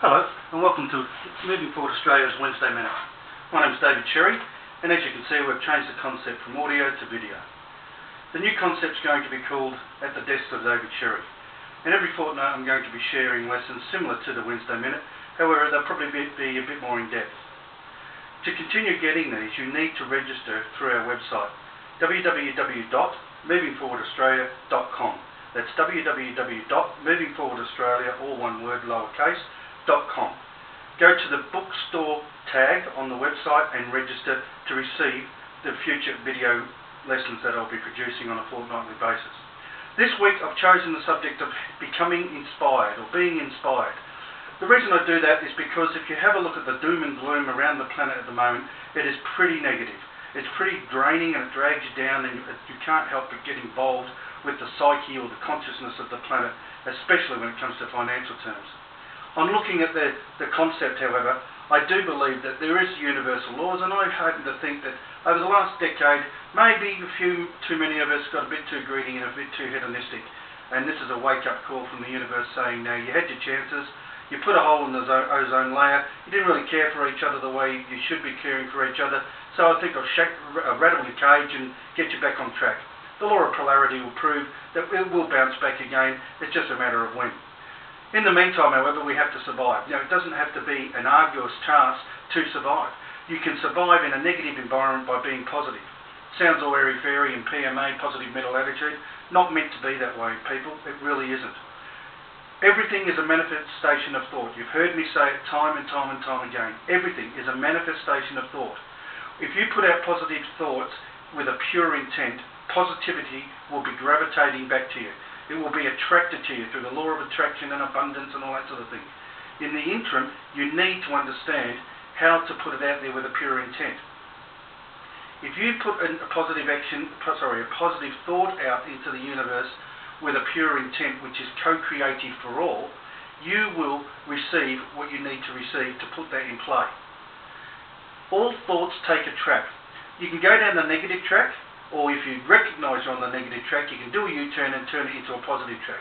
Hello and welcome to Moving Forward Australia's Wednesday Minute. My name is David Cherry, and as you can see we've changed the concept from audio to video. The new concept is going to be called At the Desk of David Cherry, and every fortnight I'm going to be sharing lessons similar to the Wednesday Minute, however they'll probably be a bit more in depth. To continue getting these you need to register through our website www.movingforwardaustralia.com. That's www.movingforwardaustralia, all one word, lowercase.com. Go to the bookstore tag on the website and register to receive the future video lessons that I'll be producing on a fortnightly basis. This week I've chosen the subject of becoming inspired or being inspired. The reason I do that is because if you have a look at the doom and gloom around the planet at the moment, it is pretty negative. It's pretty draining and it drags you down, and you can't help but get involved with the psyche or the consciousness of the planet, especially when it comes to financial terms. On looking at the concept, however, I do believe that there is universal laws, and I happen to think that over the last decade, maybe too many of us got a bit too greedy and a bit too hedonistic, and this is a wake-up call from the universe saying, now you had your chances, you put a hole in the ozone layer, you didn't really care for each other the way you should be caring for each other, so I think I'll rattle your cage and get you back on track. The law of polarity will prove that it will bounce back again, it's just a matter of when. In the meantime, however, we have to survive. It doesn't have to be an arduous task to survive. You can survive in a negative environment by being positive. Sounds all airy-fairy and PMA, positive mental attitude. Not meant to be that way, people. It really isn't. Everything is a manifestation of thought. You've heard me say it time and time and time again. Everything is a manifestation of thought. If you put out positive thoughts with a pure intent, positivity will be gravitating back to you. It will be attracted to you through the law of attraction and abundance and all that sort of thing. In the interim, you need to understand how to put it out there with a pure intent. If you put a positive thought out into the universe with a pure intent, which is co-creative for all, you will receive what you need to receive to put that in play. All thoughts take a track. You can go down the negative track, or if you recognise you're on the negative track, you can do a U-turn and turn it into a positive track.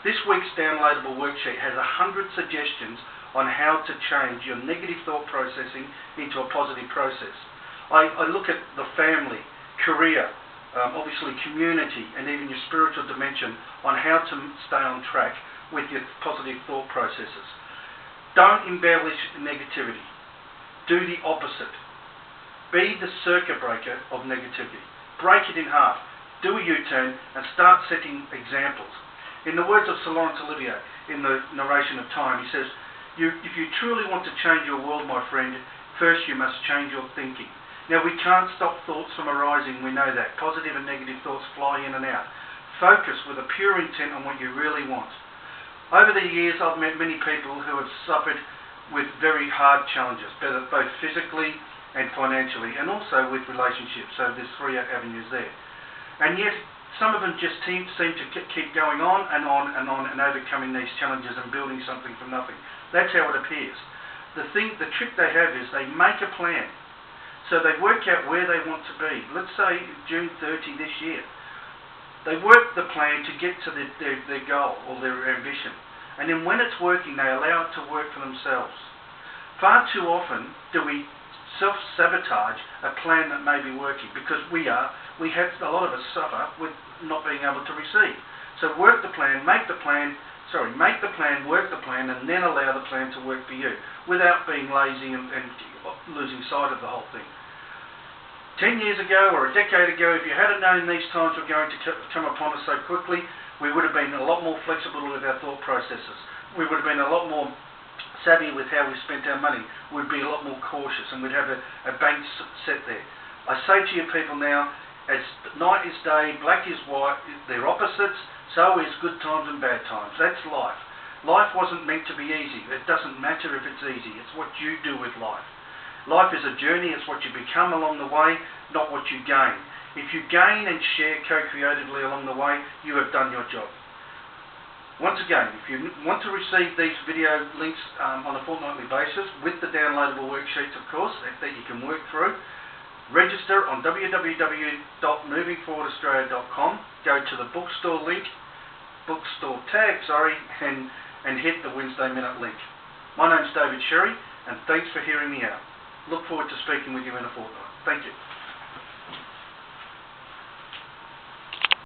This week's downloadable worksheet has 100 suggestions on how to change your negative thought processing into a positive process. I look at the family, career, obviously community, and even your spiritual dimension on how to stay on track with your positive thought processes. Don't embellish negativity. Do the opposite. Be the circuit breaker of negativity. Break it in half. Do a U-turn and start setting examples. In the words of Sir Laurence Olivier in the narration of Time, he says, if you truly want to change your world, my friend, first you must change your thinking. Now, we can't stop thoughts from arising, we know that. Positive and negative thoughts fly in and out. Focus with a pure intent on what you really want. Over the years, I've met many people who have suffered with very hard challenges, both physically and financially, and also with relationships. So there's three avenues there. And yet, some of them just seem to keep going on and overcoming these challenges and building something from nothing. That's how it appears. The trick they have is they make a plan. So they work out where they want to be. Let's say June 30 this year. They work the plan to get to their goal or their ambition. And then when it's working, they allow it to work for themselves. Far too often do we self-sabotage a plan that may be working, because a lot of us suffer with not being able to receive. So work the plan, work the plan, and then allow the plan to work for you without being lazy and losing sight of the whole thing. 10 years ago or a decade ago, if you hadn't known these times were going to come upon us so quickly, we would have been a lot more flexible with our thought processes. We would have been a lot more savvy with how we spent our money. We'd be a lot more cautious, and we'd have a bank set there. I say to you people now, as night is day, black is white, they're opposites, so is good times and bad times. That's life. Life wasn't meant to be easy. It doesn't matter if it's easy. It's what you do with life. Life is a journey. It's what you become along the way, not what you gain. If you gain and share co-creatively along the way, you have done your job. Once again, if you want to receive these video links on a fortnightly basis, with the downloadable worksheets, of course, that you can work through, register on www.movingforwardaustralia.com, go to the bookstore tag, and hit the Wednesday Minute link. My name's David Sherry, and thanks for hearing me out. Look forward to speaking with you in a fortnight. Thank you.